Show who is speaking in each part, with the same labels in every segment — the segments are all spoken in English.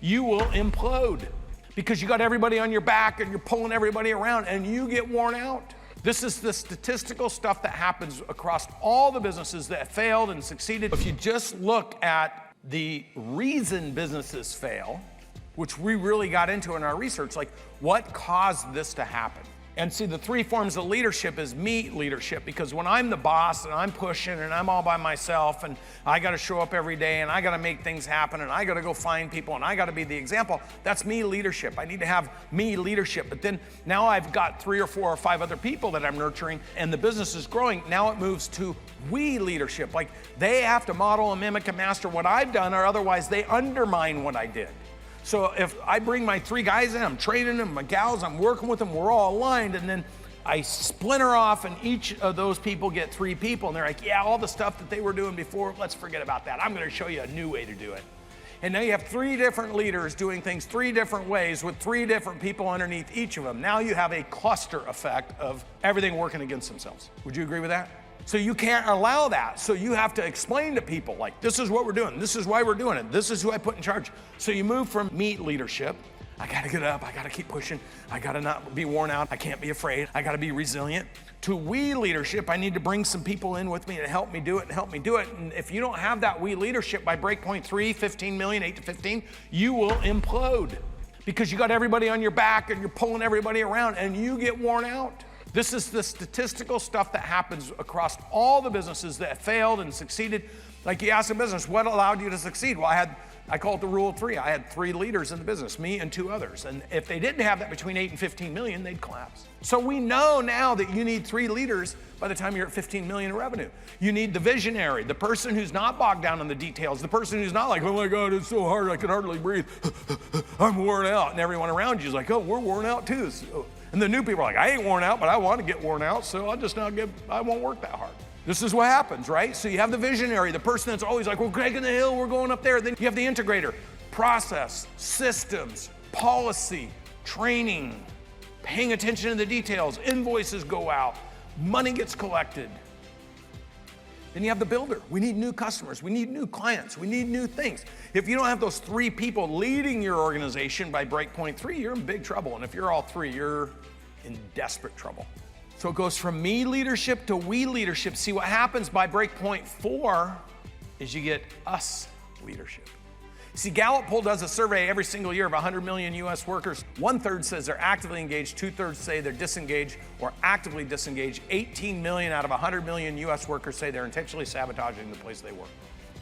Speaker 1: you will implode because you got everybody on your back and you're pulling everybody around and you get worn out. This is the statistical stuff that happens across all the businesses that failed and succeeded. If you just look at the reason businesses fail, which we really got into in our research, like what caused this to happen? And see, the three forms of leadership is me leadership, because when I'm the boss and I'm pushing and I'm all by myself and I got to show up every day and I got to make things happen and I got to go find people and I got to be the example, that's me leadership. I need to have me leadership. But then now I've got 3 or 4 or 5 other people that I'm nurturing and the business is growing. Now it moves to we leadership. Like they have to model and mimic and master what I've done, or otherwise they undermine what I did. So if I bring my 3 guys in, I'm training them, my gals, I'm working with them, we're all aligned, and then I splinter off and each of those people get 3 people, and they're like, yeah, all the stuff that they were doing before, let's forget about that. I'm gonna show you a new way to do it. And now you have 3 different leaders doing things 3 different ways with 3 different people underneath each of them. Now you have a cluster effect of everything working against themselves. Would you agree with that? So you can't allow that. So you have to explain to people, like, this is what we're doing. This is why we're doing it. This is who I put in charge. So you move from me leadership. I got to get up. I got to keep pushing. I got to not be worn out. I can't be afraid. I got to be resilient. To we leadership, I need to bring some people in with me to help me do it and help me do it. And if you don't have that we leadership by breakpoint 3, 15 million, 8 to 15, you will implode because you got everybody on your back and you're pulling everybody around and you get worn out. This is the statistical stuff that happens across all the businesses that failed and succeeded. Like you ask a business, what allowed you to succeed? Well, I call it the rule of 3. I had 3 leaders in the business, me and 2 others. And if they didn't have that between 8 and 15 million, they'd collapse. So we know now that you need 3 leaders by the time you're at 15 million in revenue. You need the visionary, the person who's not bogged down in the details, the person who's not like, oh my God, it's so hard, I can hardly breathe. I'm worn out. And everyone around you is like, oh, we're worn out too. And the new people are like, I ain't worn out, but I want to get worn out, so I won't work that hard. This is what happens, right? So you have the visionary, the person that's always like, we're taking the hill, we're going up there. Then you have the integrator, process, systems, policy, training, paying attention to the details, invoices go out, money gets collected. Then you have the builder. We need new customers. We need new clients. We need new things. If you don't have those 3 people leading your organization by breakpoint 3, you're in big trouble. And if you're all 3, you're in desperate trouble. So it goes from me leadership to we leadership. See, what happens by breakpoint 4 is you get us leadership. See, Gallup poll does a survey every single year of 100 million US workers. 1/3 says they're actively engaged, 2/3 say they're disengaged or actively disengaged. 18 million out of 100 million US workers say they're intentionally sabotaging the place they work.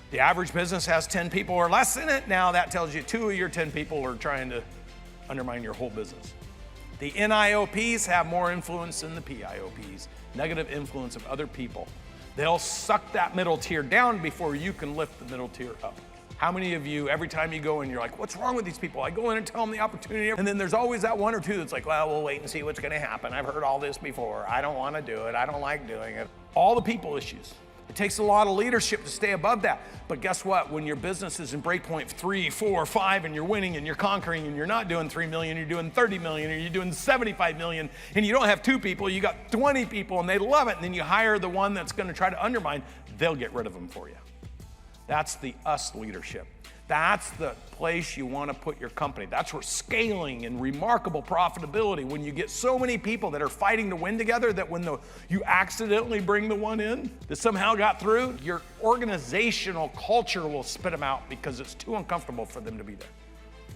Speaker 1: The average business has 10 people or less in it. Now that tells you 2 of your 10 people are trying to undermine your whole business. The NIOPs have more influence than the PIOPs, negative influence of other people. They'll suck that middle tier down before you can lift the middle tier up. How many of you, every time you go in, you're like, what's wrong with these people? I go in and tell them the opportunity, and then there's always that 1 or 2 that's like, well, we'll wait and see what's gonna happen. I've heard all this before. I don't wanna do it. I don't like doing it. All the people issues. It takes a lot of leadership to stay above that. But guess what? When your business is in breakpoint 3, 4, 5, and you're winning and you're conquering and you're not doing 3 million, you're doing 30 million, or you're doing 75 million, and you don't have 2 people, you got 20 people and they love it, and then you hire the one that's gonna try to undermine, they'll get rid of them for you. That's the us leadership. That's the place you want to put your company. That's where scaling and remarkable profitability, when you get so many people that are fighting to win together, that when you accidentally bring the one in that somehow got through, your organizational culture will spit them out because it's too uncomfortable for them to be there.